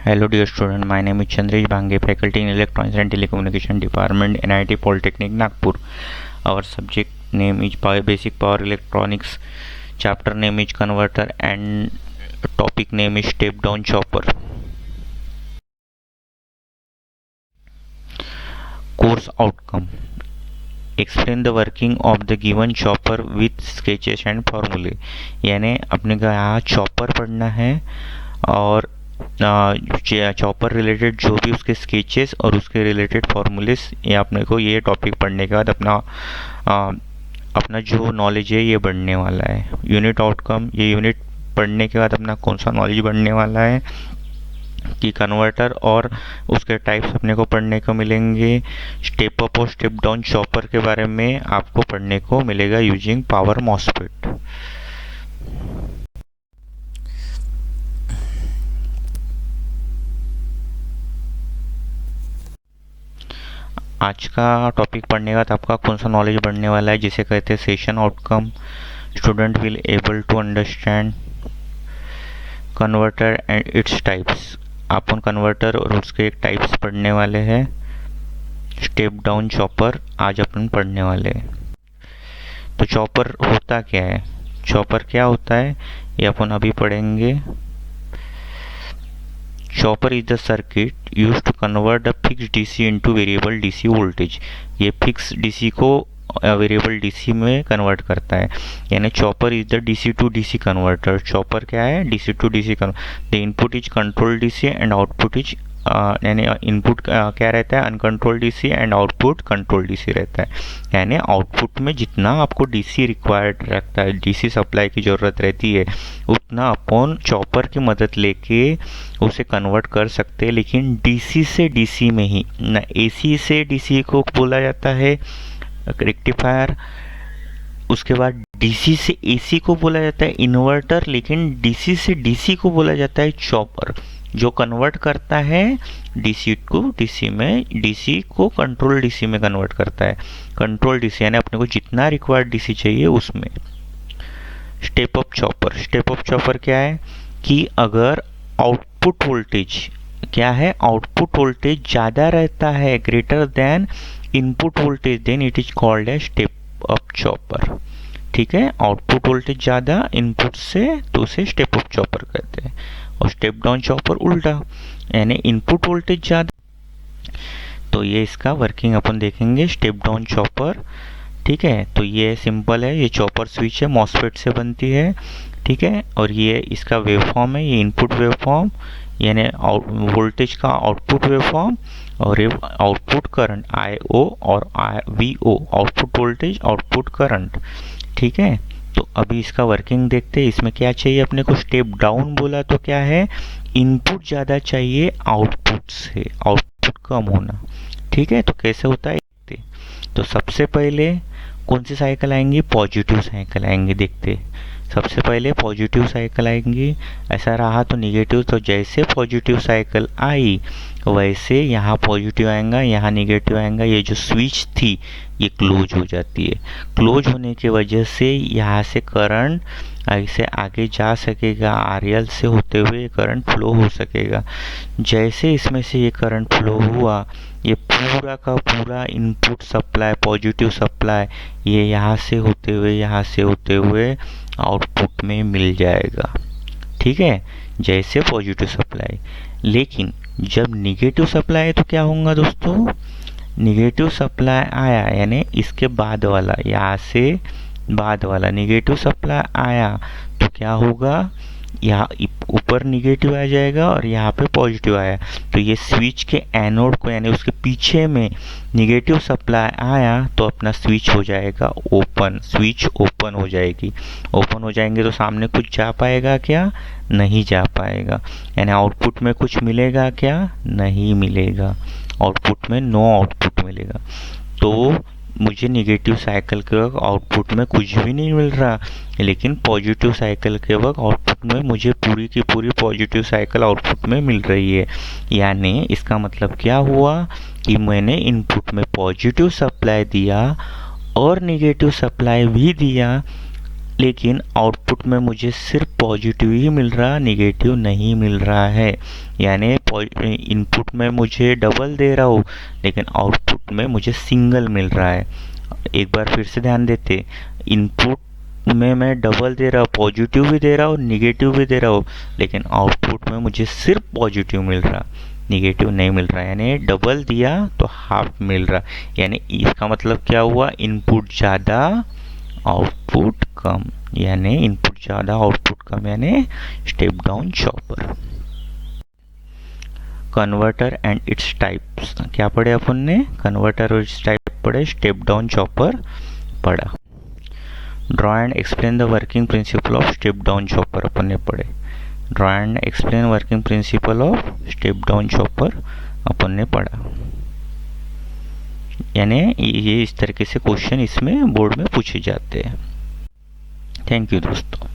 Hello dear student, my name is Chandresh Bhange, faculty in Electronics and Telecommunication Department, NIT Polytechnic Nagpur. Our subject name is Basic Power Electronics, chapter name is Converter and topic name is Step Down Chopper. Course outcome: explain the working of the given chopper with sketches and फॉर्मूले। यानी अपने को यहाँ chopper पढ़ना है और chopper related जो भी उसके स्केचेस और उसके रिलेटेड फॉर्मूलेस, ये अपने को ये टॉपिक पढ़ने के बाद अपना जो नॉलेज है ये बढ़ने वाला है। यूनिट आउटकम, ये यूनिट पढ़ने के बाद अपना कौन सा नॉलेज बढ़ने वाला है कि कन्वर्टर और उसके टाइप्स अपने को पढ़ने को मिलेंगे। स्टेप अप और स्टेप डाउन चॉपर के बारे में आपको पढ़ने को मिलेगा यूजिंग पावर मॉसफेट। आज का टॉपिक पढ़ने के बाद आपका कौन सा नॉलेज बढ़ने वाला है, जिसे कहते हैं session outcome. Student will able to understand converter and its types. अपन कन्वर्टर और उसके एक टाइप्स पढ़ने वाले हैं। स्टेप डाउन चॉपर आज अपन पढ़ने वाले हैं। तो चॉपर होता क्या है, चॉपर क्या होता है ये अपन अभी पढ़ेंगे। Chopper is the circuit used to convert the fix DC into variable DC voltage. ये फिक्स डीसी को वेरिएबल डीसी में कन्वर्ट करता है। यानी chopper is the DC to DC converter. Chopper क्या है, DC to DC converter. The input is control DC and output is यानी input क्या रहता है, uncontrol DC and output control DC रहता है। यानी आउटपुट में जितना आपको डीसी रिक्वायर्ड रहता है, डीसी सप्लाई की ज़रूरत रहती है, उतना अपन चॉपर की मदद लेके उसे कन्वर्ट कर सकते हैं। लेकिन डीसी से डीसी में ही ना, एसी से डीसी को बोला जाता है रेक्टिफायर। उसके बाद डीसी से एसी को बोला जाता है इन्वर्टर। लेकिन डीसी से डीसी को बोला जाता है चॉपर, जो कन्वर्ट करता है डीसी को डीसी में, डीसी को कंट्रोल डीसी में कन्वर्ट करता है। कंट्रोल डीसी यानी अपने को जितना रिक्वायर्ड डीसी चाहिए उसमें। Step up chopper, step up chopper क्या है कि अगर आउटपुट वोल्टेज क्या है, आउटपुट वोल्टेज ज़्यादा रहता है, greater than input voltage, then it is called a step up chopper. ठीक है, आउटपुट वोल्टेज ज़्यादा इनपुट से, तो उसे स्टेप अप चॉपर कहते हैं। और स्टेप डाउन चॉपर उल्टा, यानी इनपुट वोल्टेज ज़्यादा। तो ये इसका वर्किंग अपन देखेंगे। स्टेप डाउन चॉपर, ठीक है, तो ये सिंपल है। ये चॉपर स्विच है, मॉसफेट से बनती है। ठीक है, और ये इसका वेवफॉर्म है, ये इनपुट वेवफॉर्म यानी वोल्टेज का आउटपुट वेवफॉर्म, और ये आउटपुट करंट I/O और VO, output voltage output current. ठीक है, तो अभी इसका वर्किंग देखते हैं। इसमें क्या चाहिए अपने को, स्टेप डाउन बोला तो क्या है, इनपुट ज़्यादा चाहिए आउटपुट से, आउटपुट कम होना। ठीक है, तो कैसे होता है देखते। तो सबसे पहले कौन सी साइकिल आएंगी, पॉजिटिव साइकिल आएंगी। देखते सबसे पहले पॉजिटिव साइकिल आएंगी, ऐसा रहा तो निगेटिव। तो जैसे पॉजिटिव साइकिल आई वैसे यहाँ पॉजिटिव आएगा, यहाँ निगेटिव आएगा। ये जो स्विच थी ये क्लोज हो जाती है। क्लोज होने की वजह से यहाँ से करंट ऐसे आगे जा सकेगा, RL से होते हुए करंट फ्लो हो सकेगा। जैसे इसमें से ये करंट फ्लो हुआ, ये पूरा का पूरा इनपुट सप्लाई, पॉजिटिव सप्लाई, ये यहाँ से होते हुए आउटपुट में मिल जाएगा। ठीक है, जैसे पॉजिटिव सप्लाई। लेकिन जब निगेटिव सप्लाई है तो क्या होगा दोस्तों, निगेटिव सप्लाई आया यानी इसके बाद वाला, यहाँ से बाद वाला निगेटिव सप्लाई आया तो क्या होगा, यहाँ ऊपर निगेटिव आ जाएगा और यहाँ पे पॉजिटिव आया। तो ये स्विच के एनोड को यानी उसके पीछे में निगेटिव सप्लाई आया तो अपना स्विच हो जाएगा ओपन, स्विच ओपन हो जाएगी। ओपन हो जाएंगे तो सामने कुछ जा पाएगा क्या, नहीं जा पाएगा। यानी आउटपुट में कुछ मिलेगा क्या, नहीं मिलेगा। आउटपुट में नो आउटपुट मिलेगा। तो मुझे निगेटिव साइकिल के वक्त आउटपुट में कुछ भी नहीं मिल रहा, लेकिन पॉजिटिव साइकिल के वक्त आउटपुट में मुझे पूरी की पूरी पॉजिटिव साइकिल आउटपुट में मिल रही है। यानी इसका मतलब क्या हुआ कि मैंने इनपुट में पॉजिटिव सप्लाई दिया और निगेटिव सप्लाई भी दिया, लेकिन आउटपुट में मुझे सिर्फ पॉजिटिव ही मिल रहा, निगेटिव नहीं मिल रहा है। यानी इनपुट में मुझे डबल दे रहा हूँ लेकिन आउटपुट में मुझे सिंगल मिल रहा है। एक बार फिर से ध्यान देते, इनपुट में मैं डबल दे रहा हूँ, पॉजिटिव भी दे रहा हूँ, निगेटिव भी दे रहा हूँ, लेकिन आउटपुट में मुझे सिर्फ पॉजिटिव मिल रहा, निगेटिव नहीं मिल रहा। यानी डबल दिया तो हाफ मिल रहा। यानी इसका मतलब क्या हुआ, इनपुट ज़्यादा आउटपुट कम, यानी इनपुट ज़्यादा आउटपुट कम, यानी step down chopper. Converter and its types क्या पढ़े अपन ने, कन्वर्टर और इट्स टाइप पढ़े, स्टेप डाउन चॉपर पढ़ा। Draw and explain the working principle of step down chopper अपन ने पढ़े। Draw and explain working principle of step down chopper अपन ने पढ़ा। यानी ये इस तरीके से क्वेश्चन इसमें बोर्ड में पूछे जाते हैं। थैंक यू दोस्तों।